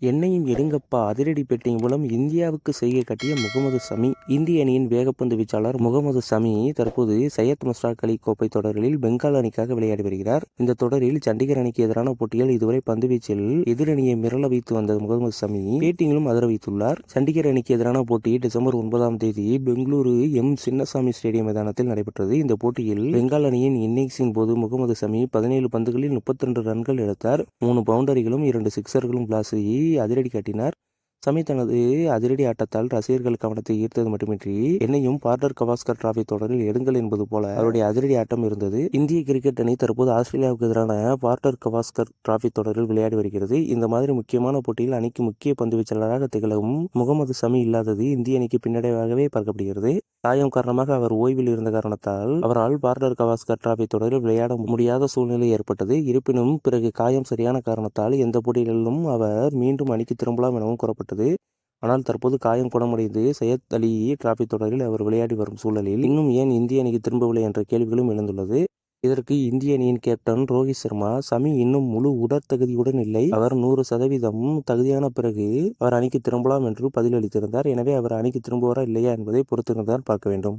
என்னையும் எடுங்கப்பா அதிரடி பேட்டிங் மூலம் இந்தியாவுக்கு செய்கை காட்டிய முகமது சமி. இந்திய அணியின் வேகப்பந்து வீச்சாளர் முகமது சமி தற்போது சையத் முஸ்டாக் அலி கோப்பை தொடரில் பெங்கால் அணிக்காக விளையாடி வருகிறார். இந்த தொடரில் சண்டிகர் அணிக்கு எதிரான போட்டியில் இதுவரை பந்துவீச்சில் எதிரணியை மிரள வைத்து வந்த முகமது சமி பேட்டிங்கிலும் அதிர வைத்துள்ளார். சண்டிகர் அணிக்கு எதிரான போட்டி டிசம்பர் 9ஆம் தேதி பெங்களூரு எம் சின்னசாமி ஸ்டேடியம் மைதானத்தில் நடைபெற்றது. இந்த போட்டியில் பெங்கால் அணியின் இன்னிங்ஸின் போது முகமது சமி 17 பந்துகளில் 32 ரன்கள் எடுத்தார். 3 பவுண்டரிகளும் 2 சிக்சர்களும் பிளாஸ் அதிரடி காட்டினார். சமி தனது அதிரடி ஆட்டத்தால் ரசிகர்கள் கவனத்தை ஈர்த்தது மட்டுமின்றி என்னையும் பார்டர் கவாஸ்கர் டிராபி தொடரில் எடுங்கள் என்பது போல அவருடைய அதிரடி ஆட்டம் இருந்தது. இந்திய கிரிக்கெட் அணி தற்போது ஆஸ்திரேலியாவுக்கு எதிரான பார்டர் கவாஸ்கர் டிராபி தொடரில் விளையாடி வருகிறது. இந்த மாதிரி முக்கியமான போட்டியில் அணிக்கு முக்கிய பந்து வீச்சாளராக திகழும் முகமது சமி இல்லாதது இந்திய அணிக்கு பின்னடைவாகவே பார்க்கப்படுகிறது. காயம் காரணமாக அவர் ஓய்வில் இருந்த காரணத்தால் அவரால் பார்டர் கவாஸ்கர் டிராபி தொடரில் விளையாட முடியாத சூழ்நிலை ஏற்பட்டது. இருப்பினும் பிறகு காயம் சரியான காரணத்தால் எந்த போட்டிகளிலும் அவர் மீண்டும் அணிக்கு திரும்பலாம் எனவும் கூறப்பட்டது. ஆனால் தற்போது காயம் குணமடைந்து சையத் அலி டிராபி தொடரில் அவர் விளையாடி வரும் சூழலில் இன்னும் ஏன் இந்திய அணிக்கு திரும்பவில்லை என்ற கேள்விகளும் எழுந்துள்ளது. இதற்கு இந்திய அணியின் கேப்டன் ரோஹித் சர்மா, சமி இன்னும் முழு உடற்தகுதியுடன் இல்லை, அவர் 100% தகுதியான பிறகு அவர் அணிக்கு திரும்பலாம் என்று பதிலளித்திருந்தார். எனவே அவர் அணிக்கு திரும்புவாரா இல்லையா என்பதை பொறுத்திருந்துதான் பார்க்க வேண்டும்.